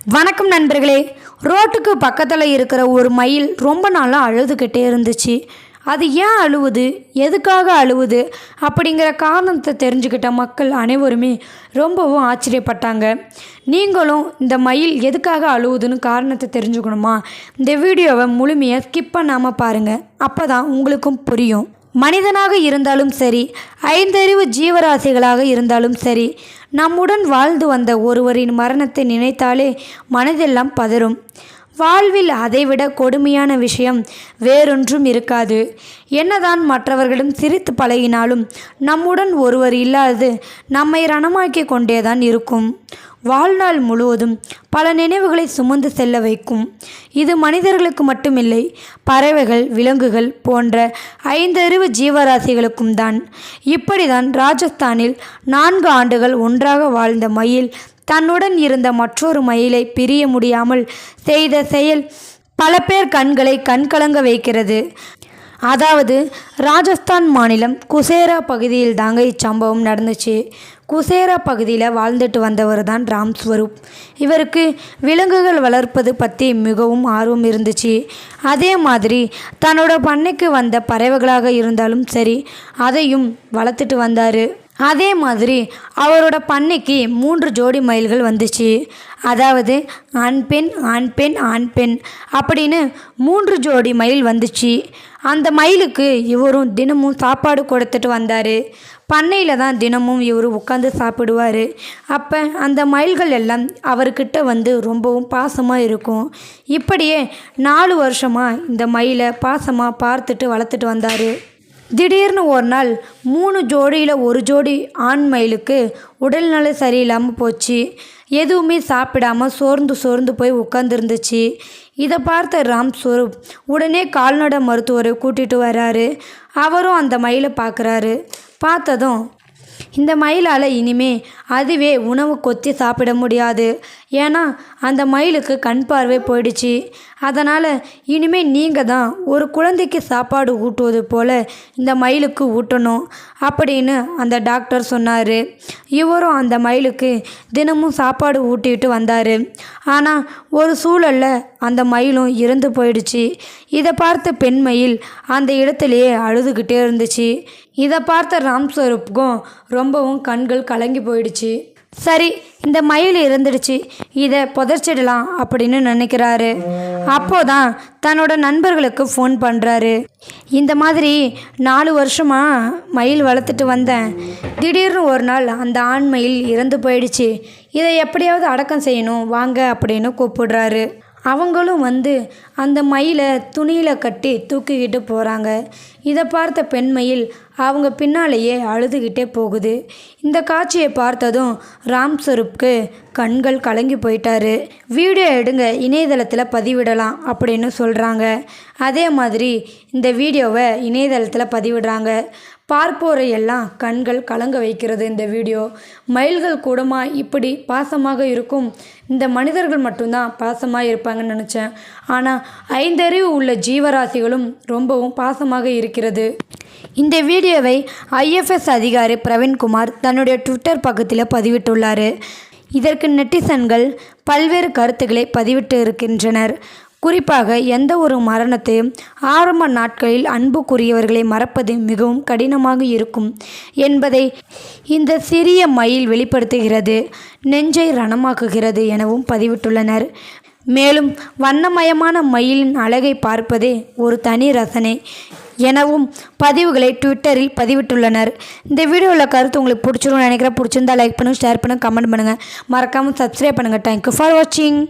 வணக்கம் நண்பர்களே. ரோட்டுக்கு பக்கத்தில் இருக்கிற ஒரு மயில் ரொம்ப நாளாக அழுதுகிட்டே இருந்துச்சு. அது ஏன் அழுவுது, எதுக்காக அழுவுது அப்படிங்கிற காரணத்தை தெரிஞ்சுக்கிட்ட மக்கள் அனைவருமே ரொம்பவும் ஆச்சரியப்பட்டாங்க. நீங்களும் இந்த மயில் எதுக்காக அழுவுதுன்னு காரணத்தை தெரிஞ்சுக்கணுமா? இந்த வீடியோவை முழுமையாக ஸ்கிப் பண்ணாமல் பாருங்கள், அப்போ தான் உங்களுக்கும் புரியும். மனிதனாக இருந்தாலும் சரி, ஐந்தறிவு ஜீவராசிகளாக இருந்தாலும் சரி, நம்முடன் வாழ்ந்து வந்த ஒருவரின் மரணத்தை நினைத்தாலே மனதெல்லாம் பதறும். வாழ்வில் அதைவிட கொடுமையான விஷயம் வேறொன்றும் இருக்காது. என்னதான் மற்றவர்களும் சிரித்து பழகினாலும் நம்முடன் ஒருவர் இல்லாதது நம்மை ரணமாக்கி கொண்டேதான் இருக்கும். வாழ்நாள் முழுவதும் பல நினைவுகளை சுமந்து செல்ல வைக்கும். இது மனிதர்களுக்கு மட்டுமில்லை, பறவைகள், விலங்குகள் போன்ற ஐந்தறிவு ஜீவராசிகளுக்கும் தான். இப்படிதான் ராஜஸ்தானில் 4 ஆண்டுகள் ஒன்றாக வாழ்ந்த மயில் தன்னுடன் இருந்த மற்றொரு மயிலை பிரிய முடியாமல் செய்த செயல் பல பேர் கண்களை கண்கலங்க வைக்கிறது. அதாவது ராஜஸ்தான் மாநிலம் குசேரா பகுதியில் தாங்க இச்சம்பவம் நடந்துச்சு. குசேரா பகுதியில் வாழ்ந்துட்டு வந்தவர் தான் ராம் ஸ்வரூப். இவருக்கு விலங்குகள் வளர்ப்பது பற்றி மிகவும் ஆர்வம் இருந்துச்சு. அதே மாதிரி தன்னோட பண்ணைக்கு வந்த பறவைகளாக இருந்தாலும் சரி, அதையும் வளர்த்துட்டு வந்தார். அதே மாதிரி அவரோட பண்ணைக்கு 3 ஜோடி மயில்கள் வந்துச்சு. அதாவது ஆண் பெண் ஆண் பெண் ஆண் பெண் அப்படின்னு 3 ஜோடி மயில் வந்துச்சு. அந்த மயிலுக்கு இவரும் தினமும் சாப்பாடு கொடுத்துட்டு வந்தார். பண்ணையில் தான் தினமும் இவர் உட்காந்து சாப்பிடுவார். அப்போ அந்த மயில்கள் எல்லாம் அவர்கிட்ட வந்து ரொம்பவும் பாசமாக இருக்கும். இப்படியே 4 வருஷமாக இந்த மயிலை பாசமாக பார்த்துட்டு வளர்த்துட்டு வந்தார். திடீர்னு ஒரு நாள் 3 ஜோடியில் ஒரு ஜோடி ஆண் மயிலுக்கு உடல்நல சரியில்லாமல் போச்சு. எதுவுமே சாப்பிடாமல் சோர்ந்து போய் உட்காந்துருந்துச்சு. இதை பார்த்த ராம் ஸ்வரூப் உடனே கால்நடை மருத்துவரை கூட்டிகிட்டு வராரு. அவரும் அந்த மயிலை பார்க்குறாரு. பார்த்ததும் இந்த மயிலால் இனிமே அதுவே உணவு கொத்தி சாப்பிட முடியாது. ஏன்னா அந்த மயிலுக்கு கண் பார்வை போயிடுச்சு. அதனால் இனிமேல் நீங்கள் தான் ஒரு குழந்தைக்கு சாப்பாடு ஊட்டுவது போல் இந்த மயிலுக்கு ஊட்டணும் அப்படின்னு அந்த டாக்டர் சொன்னார். இவரும் அந்த மயிலுக்கு தினமும் சாப்பாடு ஊட்டிட்டு வந்தார். ஆனால் ஒரு சூழலில் அந்த மயிலும் இறந்து போயிடுச்சு. இதை பார்த்த பெண் மயில் அந்த இடத்துலையே அழுதுகிட்டே இருந்துச்சு. இதை பார்த்த ராம் ஸ்வரூப்புக்கும் ரொம்பவும் கண்கள் கலங்கி போயிடுச்சு. சரி, இந்த மயில் இறந்துடுச்சு, இதை புதைச்சிடலாம் அப்படின்னு நினைக்கிறாரு. அப்போதான் தன்னோட நண்பர்களுக்கு ஃபோன் பண்ணுறாரு. இந்த மாதிரி 4 வருஷமாக மயில் வளர்த்துட்டு வந்தேன். திடீர்னு ஒரு நாள் அந்த ஆண் மயில் இறந்து போயிடுச்சு. இதை எப்படியாவது அடக்கம் செய்யணும் வாங்க அப்படின்னு கூப்பிடுறாரு. அவங்களும் வந்து அந்த மயிலை துணியில் கட்டி தூக்கிக்கிட்டு போகிறாங்க. இதை பார்த்த பெண் மயில் அவங்க பின்னாலேயே அழுதுகிட்டே போகுது. இந்த காட்சியை பார்த்ததும் ராம் ஸ்வரூப்க்கு கண்கள் கலங்கி போயிட்டாரு. வீடியோ எடுங்க, இணையதளத்தில் பதிவிடலாம் அப்படின்னு சொல்கிறாங்க. அதே மாதிரி இந்த வீடியோவை இணையதளத்தில் பதிவிடுறாங்க. பார்ப்போரை எல்லாம் கண்கள் கலங்க வைக்கிறது இந்த வீடியோ. மயில்கள் கூடமா இப்படி பாசமாக இருக்கும்? இந்த மனிதர்கள் மட்டும்தான் பாசமாக இருப்பாங்கன்னு நினச்சேன். ஆனால் 5 அறிவு உள்ள ஜீவராசிகளும் ரொம்பவும் பாசமாக இருக்கிறது. இந்த வீடியோவை IFS அதிகாரி பிரவீன்குமார் தன்னுடைய ட்விட்டர் பக்கத்தில் பதிவிட்டுள்ளார். இதற்கு நெட்டிசன்கள் பல்வேறு கருத்துக்களை பதிவிட்டு இருக்கின்றனர். குறிப்பாக எந்த ஒரு மரணத்தையும் ஆரம்ப நாட்களில் அன்புக்குரியவர்களை மறப்பது மிகவும் கடினமாக இருக்கும் என்பதை இந்த சிறிய மயில் வெளிப்படுத்துகிறது, நெஞ்சை ரணமாக்குகிறது எனவும் பதிவிட்டுள்ளனர். மேலும் வண்ணமயமான மயிலின் அழகை பார்ப்பதே ஒரு தனி ரசனை எனவும் பதிவுகளை ட்விட்டரில் பதிவிட்டுள்ளனர். இந்த வீடியோவில் கருத்து உங்களுக்கு பிடிச்சிருன்னு நினைக்கிறேன். பிடிச்சிருந்தா லைக் பண்ணுங்கள், ஷேர் பண்ணுங்கள், கமெண்ட் பண்ணுங்கள், மறக்காமல் சப்ஸ்கிரைப் பண்ணுங்கள். தேங்க்யூ ஃபார் வாட்சிங்.